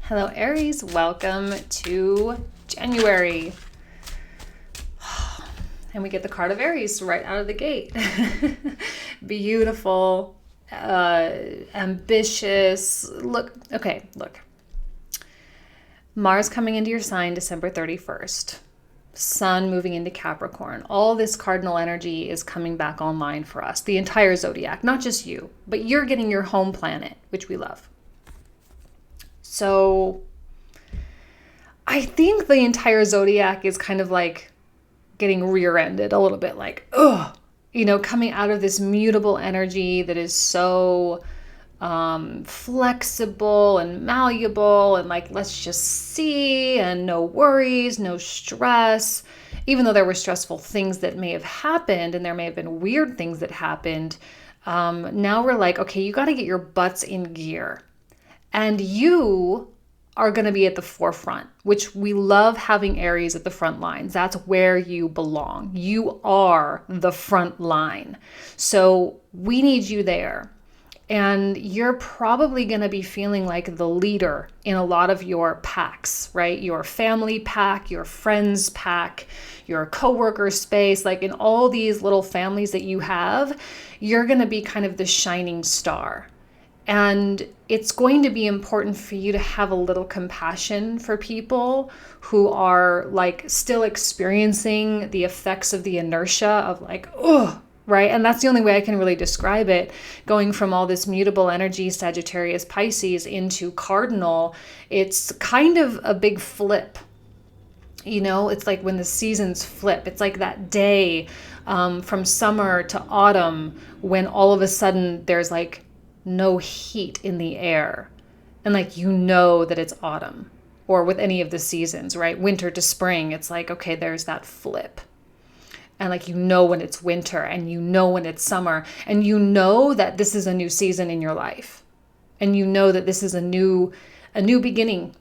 Hello, Aries. Welcome to January. And we get the card of Aries right out of the gate. Beautiful, ambitious. Look. Mars coming into your sign December 31st. Sun moving into Capricorn. All this cardinal energy is coming back online for us. The entire zodiac, not just you, but you're getting your home planet, which we love. So I think the entire zodiac is kind of like getting rear-ended a little bit, like, coming out of this mutable energy that is so flexible and malleable and like, let's just see, and no worries, no stress. Even though there were stressful things that may have happened and there may have been weird things that happened, now we're like, okay, you got to get your butts in gear. And you are going to be at the forefront, which we love having Aries at the front lines. That's where you belong. You are the front line. So we need you there. And you're probably going to be feeling like the leader in a lot of your packs, right? Your family pack, your friends pack, your coworker space, like in all these little families that you have, you're going to be kind of the shining star. And it's going to be important for you to have a little compassion for people who are like still experiencing the effects of the inertia of like, right? And that's the only way I can really describe it. Going from all this mutable energy, Sagittarius, Pisces, into cardinal, it's kind of a big flip. It's like when the seasons flip. It's like that day from summer to autumn when all of a sudden there's like no heat in the air. And like, that it's autumn, or with any of the seasons, right? Winter to spring. It's like, okay, there's that flip. And like, when it's winter and when it's summer, and that this is a new season in your life. And that this is a new beginning.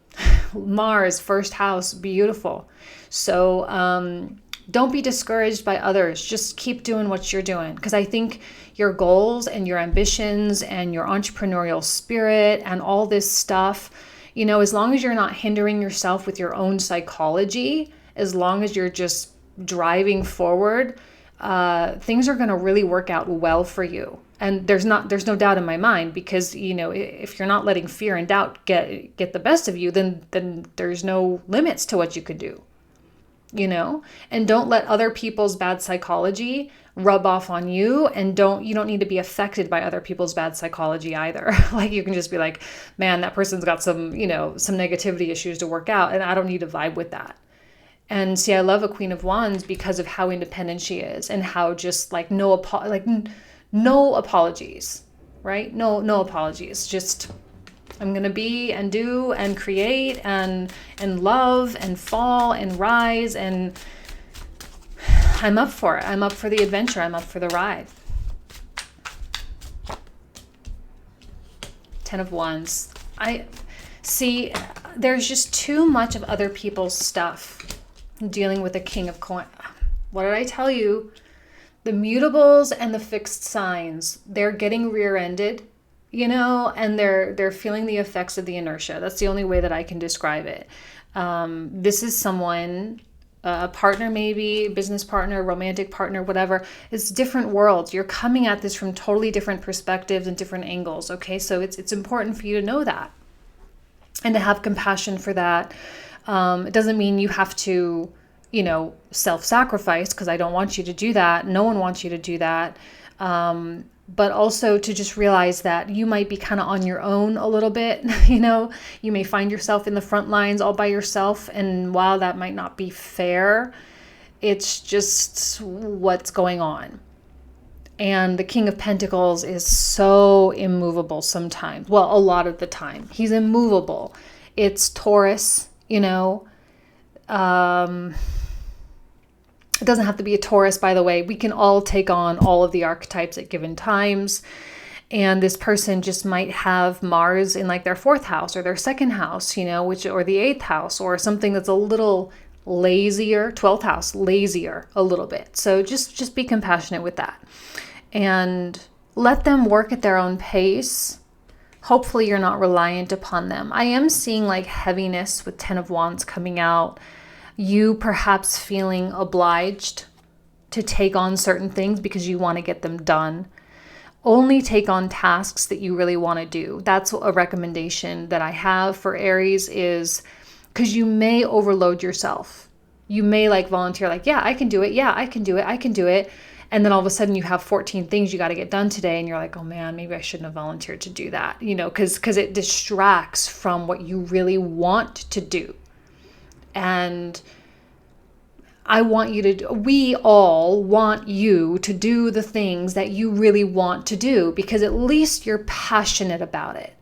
Mars, first house, beautiful. So, don't be discouraged by others. Just keep doing what you're doing. Because I think your goals and your ambitions and your entrepreneurial spirit and all this stuff, as long as you're not hindering yourself with your own psychology, as long as you're just driving forward, things are going to really work out well for you. And there's no doubt in my mind, because, if you're not letting fear and doubt get the best of you, then there's no limits to what you could do. And don't let other people's bad psychology rub off on you, and you don't need to be affected by other people's bad psychology either. Like, you can just be like, man, that person's got some negativity issues to work out, and I don't need to vibe with that. And see, I love a Queen of Wands because of how independent she is, and how just like no apologies, right? No apologies. Just, I'm going to be and do and create and love and fall and rise, and I'm up for it. I'm up for the adventure. I'm up for the ride. 10 of Wands. I see there's just too much of other people's stuff dealing with the King of Coins. What did I tell you? The mutables and the fixed signs, they're getting rear-ended. And they're feeling the effects of the inertia. That's the only way that I can describe it. This is someone, a partner maybe, business partner, romantic partner, whatever. It's different worlds. You're coming at this from totally different perspectives and different angles, okay? So it's important for you to know that and to have compassion for that. It doesn't mean you have to, self-sacrifice, because I don't want you to do that. No one wants you to do that. But also to just realize that you might be kind of on your own a little bit. You may find yourself in the front lines all by yourself. And while that might not be fair, it's just what's going on. And the King of Pentacles is so immovable sometimes. Well, a lot of the time. He's immovable. It's Taurus, It doesn't have to be a Taurus, by the way. We can all take on all of the archetypes at given times. And this person just might have Mars in like their 4th house or their 2nd house, or the 8th house, or something that's a little lazier, 12th house, lazier a little bit. So just be compassionate with that. And let them work at their own pace. Hopefully you're not reliant upon them. I am seeing like heaviness with 10 of Wands coming out. You perhaps feeling obliged to take on certain things because you want to get them done. Only take on tasks that you really want to do. That's a recommendation that I have for Aries, is because you may overload yourself. You may like volunteer, like, yeah, I can do it. Yeah, I can do it. I can do it. And then all of a sudden you have 14 things you got to get done today. And you're like, oh man, maybe I shouldn't have volunteered to do that. Because it distracts from what you really want to do. And we all want you to do the things that you really want to do, because at least you're passionate about it.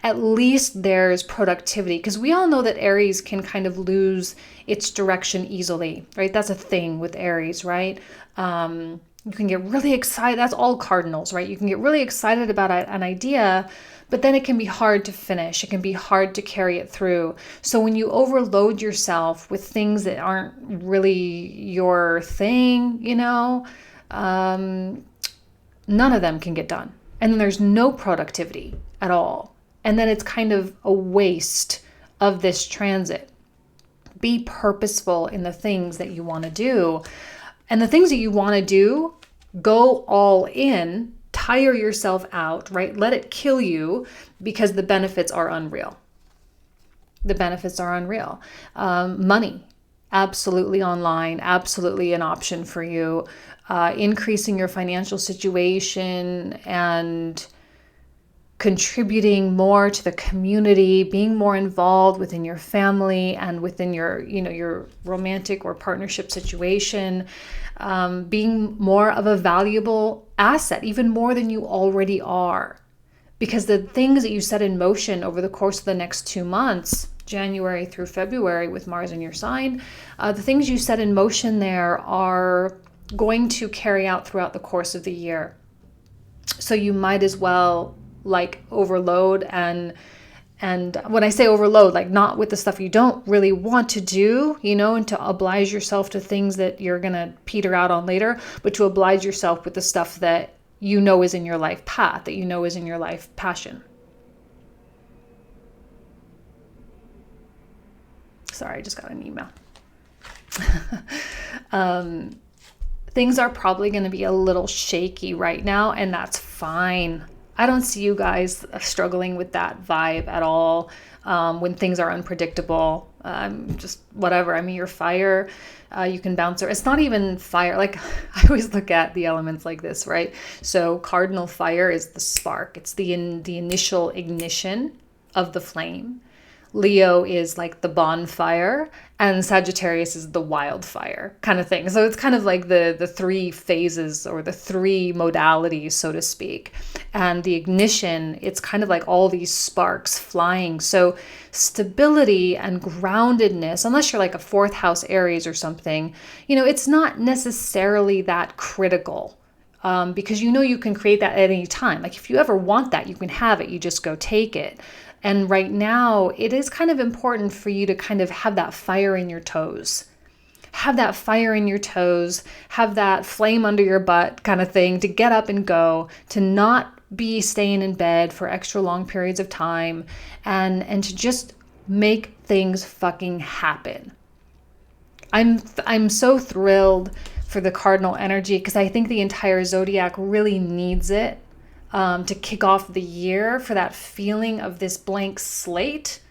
At least there's productivity, because we all know that Aries can kind of lose its direction easily, right? That's a thing with Aries, right? You can get really excited. That's all cardinals, right? You can get really excited about an idea, but then it can be hard to finish. It can be hard to carry it through. So when you overload yourself with things that aren't really your thing, none of them can get done. And then there's no productivity at all. And then it's kind of a waste of this transit. Be purposeful in the things that you want to do. And the things that you want to do, go all in, tire yourself out, right? Let it kill you, because the benefits are unreal. The benefits are unreal. Money, absolutely online, absolutely an option for you. Increasing your financial situation and contributing more to the community, being more involved within your family and within your romantic or partnership situation, being more of a valuable asset, even more than you already are. Because the things that you set in motion over the course of the next 2 months, January through February with Mars in your sign, the things you set in motion there are going to carry out throughout the course of the year. So you might as well overload, and when I say overload, not with the stuff you don't really want to do, and to oblige yourself to things that you're going to peter out on later, but to oblige yourself with the stuff that is in your life path, that is in your life passion. Sorry, I just got an email. Things are probably going to be a little shaky right now, and that's fine. I don't see you guys struggling with that vibe at all. When things are unpredictable, just whatever. I mean, you're fire. You can bounce. It's not even fire. I always look at the elements like this, right? So cardinal fire is the spark. It's the initial ignition of the flame. Leo is like the bonfire, and Sagittarius is the wildfire kind of thing. So it's kind of like the three phases, or the three modalities, so to speak. And the ignition, it's kind of like all these sparks flying. So stability and groundedness, unless you're like a fourth house Aries or something, it's not necessarily that critical. Because you can create that at any time. If you ever want that, you can have it. You just go take it. And right now, it is kind of important for you to kind of have that fire in your toes. Have that fire in your toes, have that flame under your butt kind of thing, to get up and go, to not be staying in bed for extra long periods of time, and to just make things fucking happen. I'm so thrilled for the cardinal energy, because I think the entire zodiac really needs it. To kick off the year, for that feeling of this blank slate,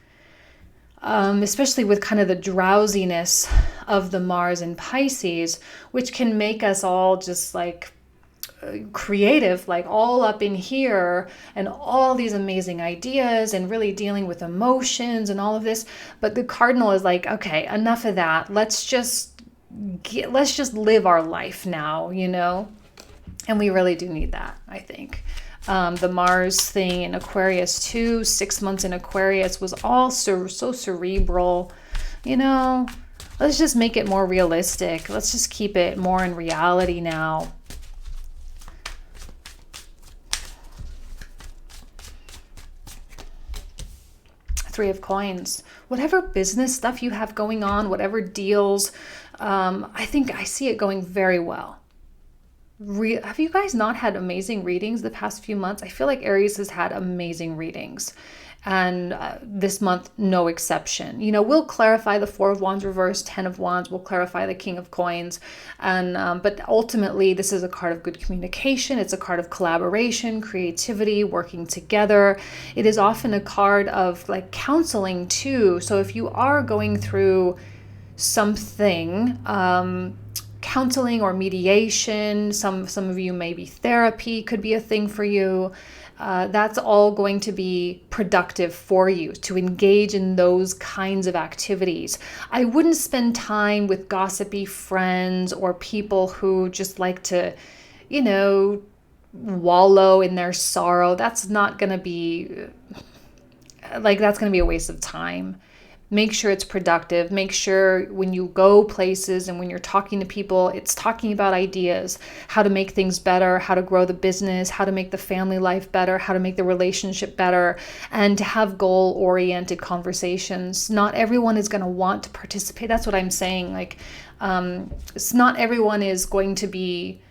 especially with kind of the drowsiness of the Mars in Pisces, which can make us all just creative, all up in here, and all these amazing ideas, and really dealing with emotions and all of this. But the cardinal is okay, enough of that. Let's just live our life now, and we really do need that, I think. The Mars thing in Aquarius too, 6 months in Aquarius, was all so cerebral. Let's just make it more realistic. Let's just keep it more in reality now. Three of Coins. Whatever business stuff you have going on, whatever deals, I think I see it going very well. Have you guys not had amazing readings the past few months? I feel like Aries has had amazing readings. And this month, no exception. You know, we'll clarify the Four of Wands reverse, Ten of Wands. We'll clarify the King of Coins. And but ultimately, this is a card of good communication. It's a card of collaboration, creativity, working together. It is often a card of like counseling too. So if you are going through something, counseling or mediation, some of you, maybe therapy could be a thing for you. That's all going to be productive for you to engage in those kinds of activities. I wouldn't spend time with gossipy friends or people who just like to, you know, wallow in their sorrow. That's not going to be that's going to be a waste of time. Make sure it's productive. Make sure when you go places and when you're talking to people, it's talking about ideas, how to make things better, how to grow the business, how to make the family life better, how to make the relationship better, and to have goal-oriented conversations. Not everyone is going to want to participate. That's what I'm saying. It's not everyone is going to be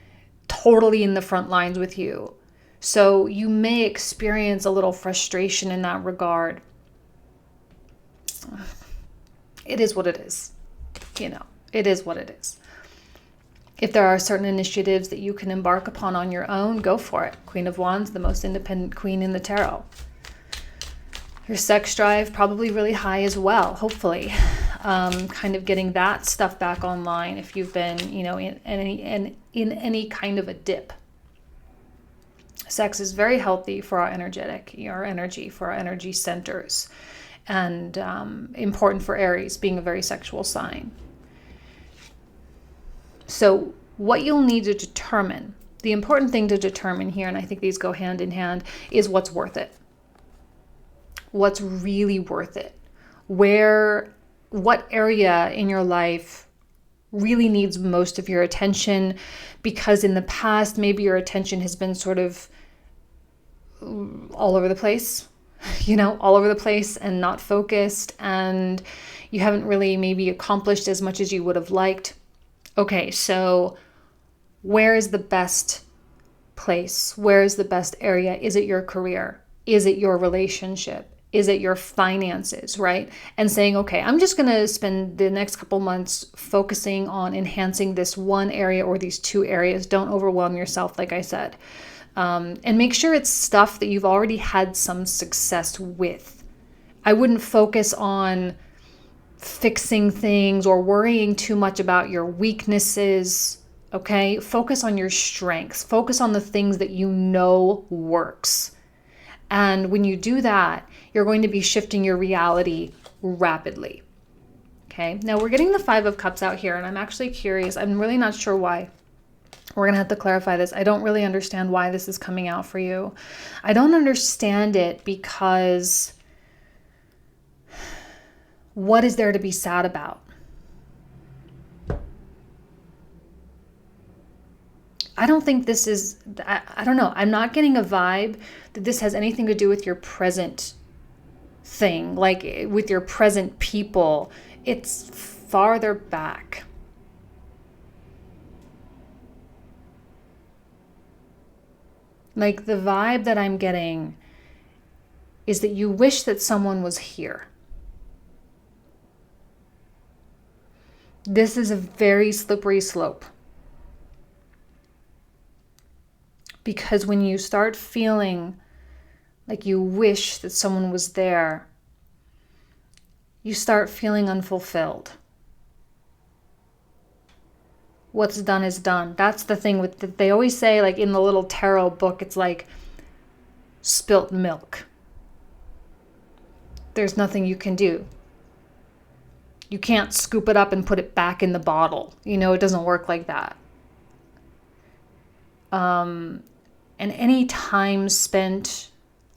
totally in the front lines with you. So you may experience a little frustration in that regard. It is what it is. You know, it is what it is. If there are certain initiatives that you can embark upon on your own, go for it. Queen of Wands, the most independent queen in the tarot. Your sex drive probably really high as well, hopefully. Kind of getting that stuff back online if you've been, you know, in any kind of a dip. Sex is very healthy for our energy, for our energy centers. And important for Aries, being a very sexual sign. So what you'll need to determine, the important thing to determine here, and I think these go hand in hand, is what's worth it. What's really worth it? What area in your life really needs most of your attention? Because in the past, maybe your attention has been sort of all over the place. All over the place and not focused, and you haven't really maybe accomplished as much as you would have liked. Okay, so where is the best place? Where is the best area? Is it your career? Is it your relationship? Is it your finances, right? And saying, okay, I'm just going to spend the next couple months focusing on enhancing this one area or these two areas. Don't overwhelm yourself, like I said. And make sure it's stuff that you've already had some success with. I wouldn't focus on fixing things or worrying too much about your weaknesses, okay? Focus on your strengths. Focus on the things that you know works. And when you do that, you're going to be shifting your reality rapidly, okay? Now, we're getting the Five of Cups out here, and I'm actually curious. I'm really not sure why. We're going to have to clarify this. I don't really understand why this is coming out for you. I don't understand it because what is there to be sad about? I don't think this is, I don't know. I'm not getting a vibe that this has anything to do with your present thing, like with your present people. It's farther back. Like the vibe that I'm getting is that you wish that someone was here. This is a very slippery slope. Because when you start feeling like you wish that someone was there, you start feeling unfulfilled. What's done is done. That's the thing with they always say, like in the little tarot book, it's like spilt milk. There's nothing you can do. You can't scoop it up and put it back in the bottle. It doesn't work like that. And any time spent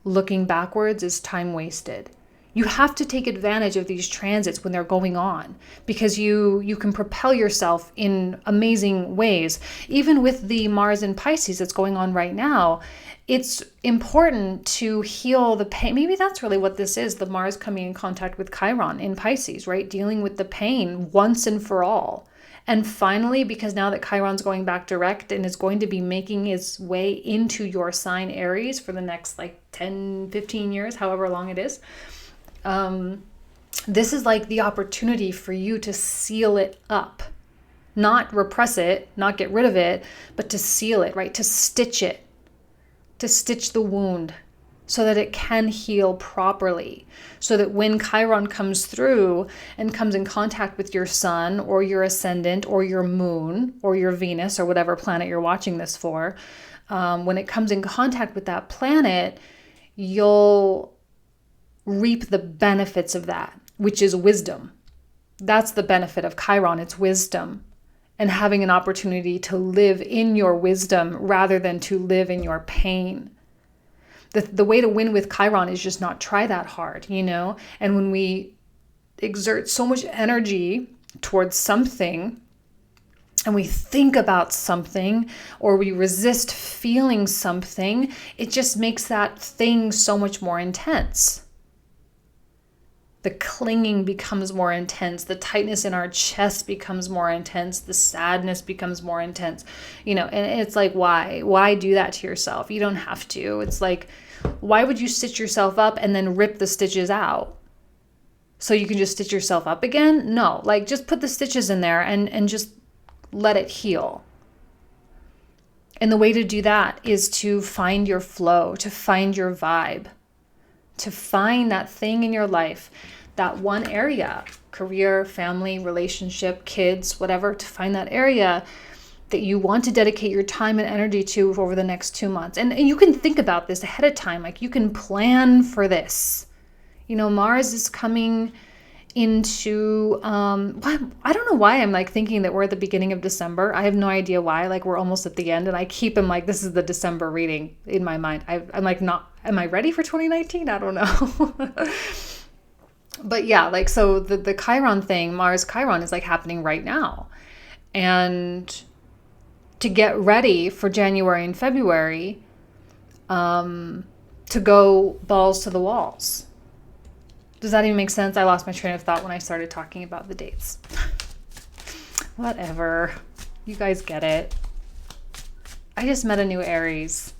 looking backwards is time wasted. You have to take advantage of these transits when they're going on, because you can propel yourself in amazing ways. Even with the Mars in Pisces that's going on right now, it's important to heal the pain. Maybe that's really what this is, the Mars coming in contact with Chiron in Pisces, right? Dealing with the pain once and for all. And finally, because now that Chiron's going back direct and is going to be making its way into your sign Aries for the next like 10, 15 years, however long it is, this is like the opportunity for you to seal it up. Not repress it, not get rid of it, but to seal it, right? To stitch it, to stitch the wound so that it can heal properly. So that when Chiron comes through and comes in contact with your sun or your ascendant or your moon or your Venus or whatever planet you're watching this for, when it comes in contact with that planet, you'll reap the benefits of that, which is wisdom. That's the benefit of Chiron, it's wisdom. And having an opportunity to live in your wisdom rather than to live in your pain. The way to win with Chiron is just not try that hard, you know? And when we exert so much energy towards something and we think about something or we resist feeling something, it just makes that thing so much more intense. The clinging becomes more intense. The tightness in our chest becomes more intense. The sadness becomes more intense. You know, and it's like, why? Why do that to yourself? You don't have to. It's like, why would you stitch yourself up and then rip the stitches out? So you can just stitch yourself up again? No, like just put the stitches in there and just let it heal. And the way to do that is to find your flow, to find your vibe, to find that thing in your life, that one area, career, family, relationship, kids, whatever, to find that area that you want to dedicate your time and energy to over the next 2 months. And you can think about this ahead of time. Like you can plan for this. You know, Mars is coming into, I don't know why I'm like thinking that we're at the beginning of December. I have no idea why. Like we're almost at the end and I keep them like, this is the December reading in my mind. I'm like, am I ready for 2019? I don't know. But yeah, like, so the Chiron thing, Mars Chiron is like happening right now. And to get ready for January and February, to go balls to the walls. Does that even make sense? I lost my train of thought when I started talking about the dates. Whatever. You guys get it. I just met a new Aries.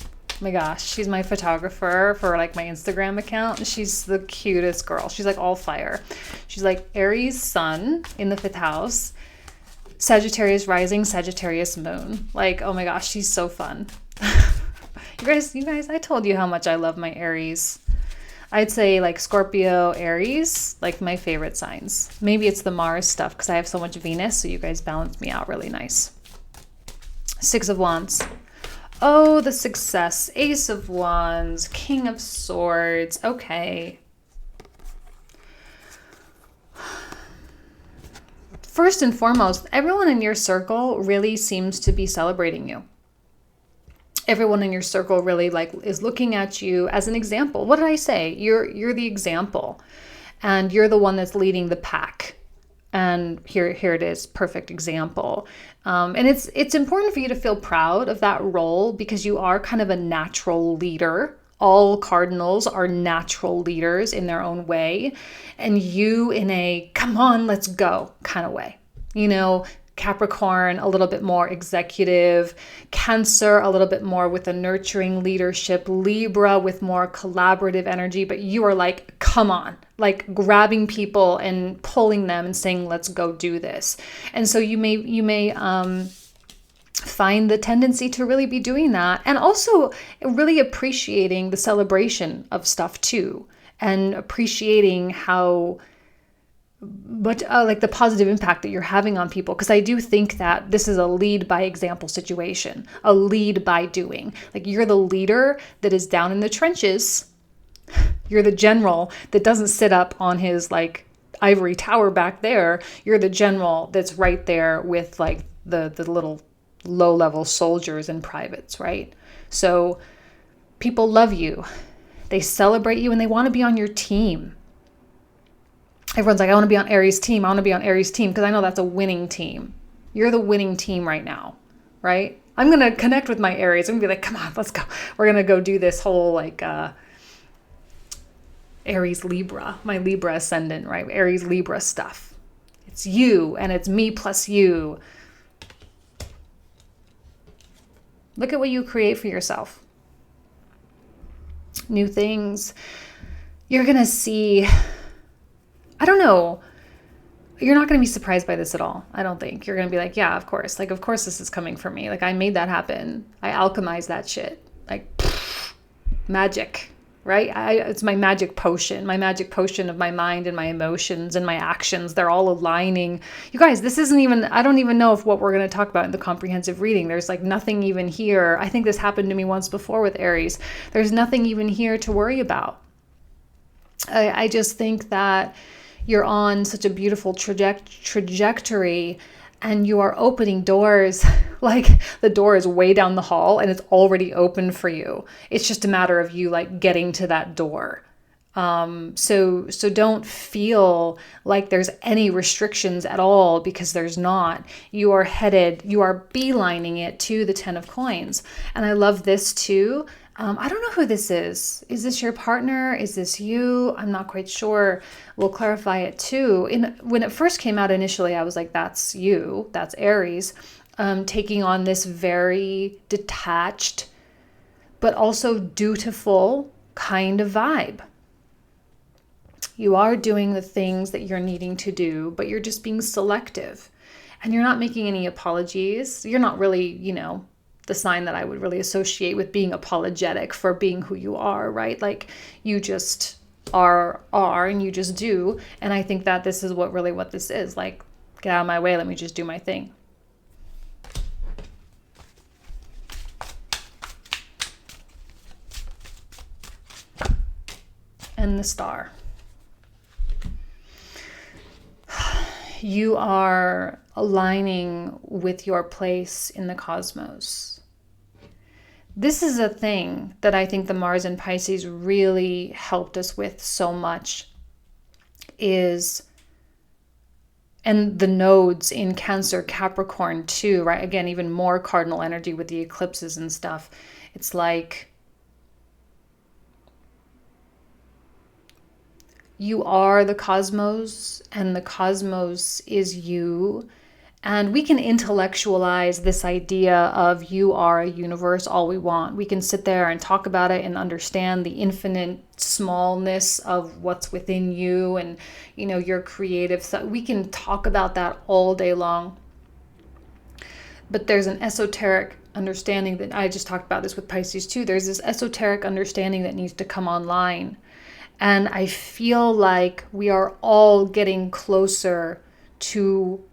Oh my gosh, she's my photographer for like my Instagram account. She's the cutest girl. She's like all fire. She's like Aries sun in the 5th house. Sagittarius rising, Sagittarius moon. Like, oh my gosh, she's so fun. You guys, I told you how much I love my Aries. I'd say like Scorpio, Aries, like my favorite signs. Maybe it's the Mars stuff because I have so much Venus, so you guys balance me out really nice. 6 of Wands. Oh, the success. Ace of Wands, King of Swords. Okay. First and foremost, everyone in your circle really seems to be celebrating you. Everyone in your circle really like is looking at you as an example. What did I say? You're the example, and you're the one that's leading the pack. And here it is, perfect example. And it's important for you to feel proud of that role because you are kind of a natural leader. All cardinals are natural leaders in their own way. And you in a, come on, let's go kind of way. You know, Capricorn, a little bit more executive, Cancer, a little bit more with a nurturing leadership, Libra with more collaborative energy, but you are like, come on, like grabbing people and pulling them and saying, let's go do this. And so you may find the tendency to really be doing that, and also really appreciating the celebration of stuff too, and appreciating how like the positive impact that you're having on people. Because I do think that this is a lead by example situation, a lead by doing. Like you're the leader that is down in the trenches. You're the general that doesn't sit up on his like ivory tower back there. You're the general that's right there with like the little low-level soldiers and privates, right? So people love you. They celebrate you and they want to be on your team. Everyone's like, I want to be on Aries' team. I want to be on Aries' team because I know that's a winning team. You're the winning team right now, right? I'm going to connect with my Aries. I'm going to be like, come on, let's go. We're going to go do this whole like Aries Libra, my Libra ascendant, right? Aries Libra stuff. It's you, and it's me plus you. Look at what you create for yourself. New things. You're going to see, I don't know, you're not going to be surprised by this at all. I don't think. You're going to be like, yeah, of course. Like, of course this is coming for me. Like, I made that happen. I alchemized that shit. Like, pff, magic, right? It's my magic potion of my mind and my emotions and my actions. They're all aligning. You guys, this isn't even, I don't even know if what we're going to talk about in the comprehensive reading. There's like nothing even here. I think this happened to me once before with Aries. There's nothing even here to worry about. I just think that you're on such a beautiful trajectory, and you are opening doors. Like the door is way down the hall and it's already open for you. It's just a matter of you like getting to that door. So don't feel like there's any restrictions at all, because there's not. You are beelining it to the 10 of coins. And I love this too. I don't know who this is. Is this your partner? Is this you? I'm not quite sure. We'll clarify it too. When it first came out initially, I was like, that's you. That's Aries, taking on this very detached, but also dutiful kind of vibe. You are doing the things that you're needing to do, but you're just being selective. And you're not making any apologies. You're not really, the sign that I would really associate with being apologetic for being who you are, right? Like you just are and you just do. And I think that this is what this is. Like, get out of my way, let me just do my thing. And the Star. You are aligning with your place in the cosmos. This is a thing that I think the Mars in Pisces really helped us with so much and the nodes in Cancer, Capricorn too, right? Again, even more cardinal energy with the eclipses and stuff. It's like you are the cosmos and the cosmos is you. And we can intellectualize this idea of you are a universe all we want. We can sit there and talk about it and understand the infinite smallness of what's within you and, your creative stuff. We can talk about that all day long. But there's an esoteric understanding that I just talked about this with Pisces too. There's this esoteric understanding that needs to come online. And I feel like we are all getting closer to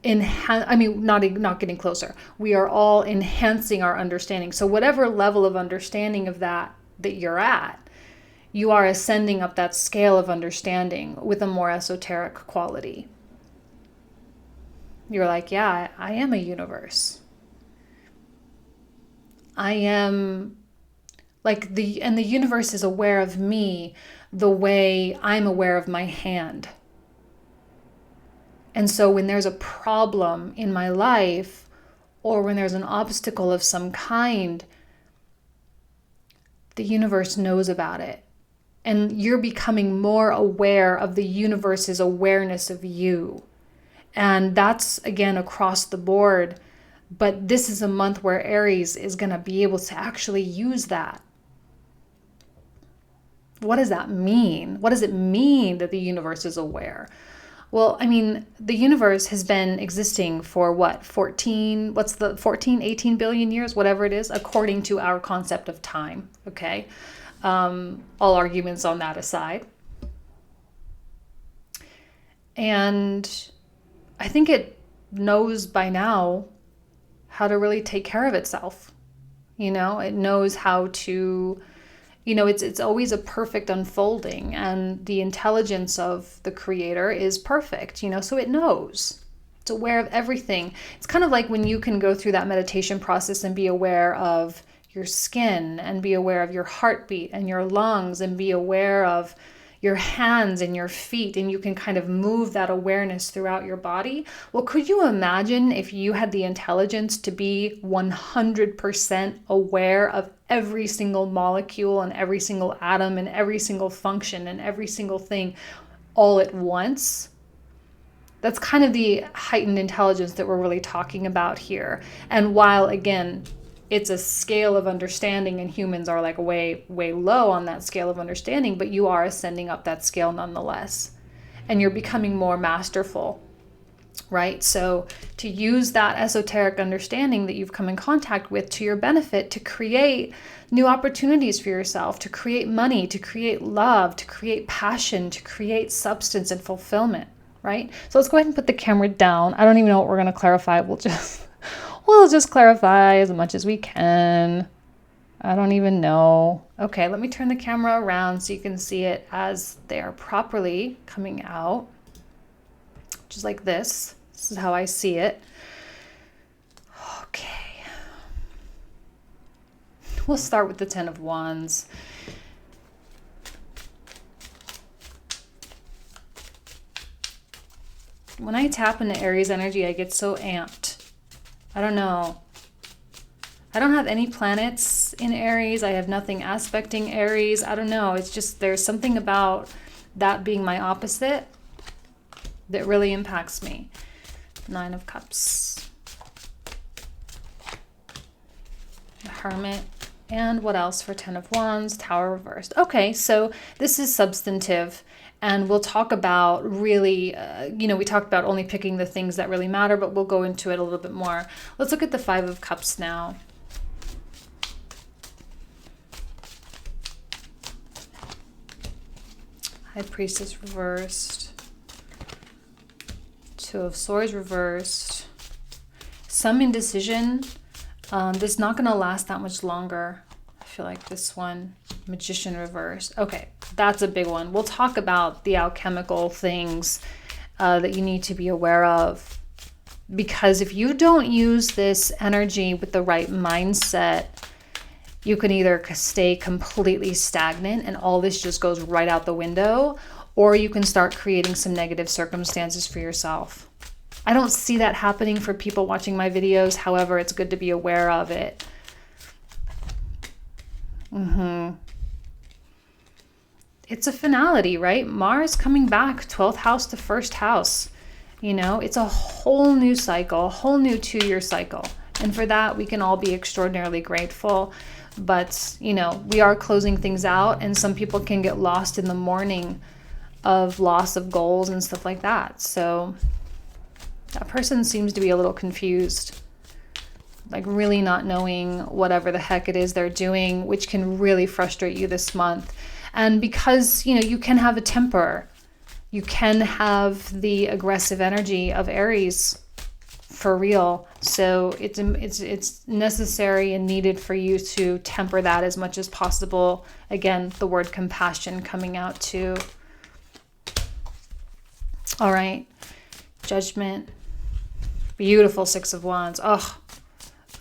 not getting closer. We are all enhancing our understanding. So whatever level of understanding of that you're at, you are ascending up that scale of understanding with a more esoteric quality. You're like, yeah, I am a universe. I am like the universe is aware of me the way I'm aware of my hand. And so when there's a problem in my life, or when there's an obstacle of some kind, the universe knows about it. And you're becoming more aware of the universe's awareness of you. And that's, again, across the board. But this is a month where Aries is going to be able to actually use that. What does that mean? What does it mean that the universe is aware? Well, the universe has been existing for 18 billion years, whatever it is, according to our concept of time, okay? All arguments on that aside. And I think it knows by now how to really take care of itself. It knows how to... it's always a perfect unfolding, and the intelligence of the creator is perfect, so it knows. It's aware of everything. It's kind of like when you can go through that meditation process and be aware of your skin and be aware of your heartbeat and your lungs and be aware of your hands and your feet, and you can kind of move that awareness throughout your body. Well, could you imagine if you had the intelligence to be 100% aware of every single molecule and every single atom and every single function and every single thing all at once? That's kind of the heightened intelligence that we're really talking about here. And while, again, it's a scale of understanding and humans are like way, way low on that scale of understanding, but you are ascending up that scale nonetheless. And you're becoming more masterful, right? So to use that esoteric understanding that you've come in contact with to your benefit, to create new opportunities for yourself, to create money, to create love, to create passion, to create substance and fulfillment, right? So let's go ahead and put the camera down. I don't even know what we're going to clarify. We'll just clarify as much as we can. I don't even know. Okay, let me turn the camera around so you can see it as they are properly coming out. Just like this. This is how I see it. Okay. We'll start with the 10 of Wands. When I tap into Aries energy, I get so amped. I don't know. I don't have any planets in Aries. I have nothing aspecting Aries. I don't know. It's just there's something about that being my opposite that really impacts me. 9 of Cups. The Hermit. And what else for 10 of Wands? Tower reversed. Okay, so this is substantive. And we'll talk about really, we talked about only picking the things that really matter, but we'll go into it a little bit more. Let's look at the 5 of Cups now. High Priestess reversed. 2 of Swords reversed. Some indecision. This is not going to last that much longer. I feel like this one. Magician reversed. Okay, that's a big one. We'll talk about the alchemical things that you need to be aware of. Because if you don't use this energy with the right mindset, you can either stay completely stagnant and all this just goes right out the window, or you can start creating some negative circumstances for yourself. I don't see that happening for people watching my videos. However, it's good to be aware of it. It's a finality, right? Mars coming back, 12th house to 1st house. It's a whole new cycle, a whole new 2-year cycle. And for that, we can all be extraordinarily grateful. But, we are closing things out, and some people can get lost in the mourning of loss of goals and stuff like that. So that person seems to be a little confused, like really not knowing whatever the heck it is they're doing, which can really frustrate you this month. And because, you can have a temper, you can have the aggressive energy of Aries for real. So it's necessary and needed for you to temper that as much as possible. Again, the word compassion coming out too. All right. Judgment. Beautiful 6 of Wands. Oh,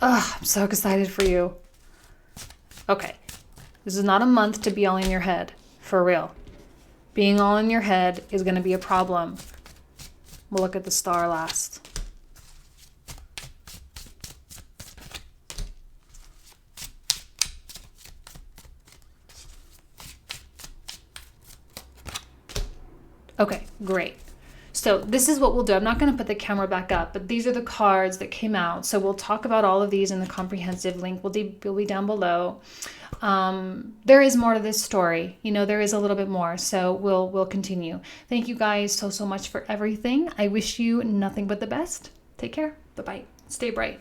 I'm so excited for you. Okay. This is not a month to be all in your head, for real. Being all in your head is going to be a problem. We'll look at the star last. Okay, great. So this is what we'll do. I'm not going to put the camera back up, but these are the cards that came out. So we'll talk about all of these in the comprehensive link. Will be down below. There is more to this story. There is a little bit more. So we'll continue. Thank you guys so much for everything. I wish you nothing but the best. Take care. Bye-bye. Stay bright.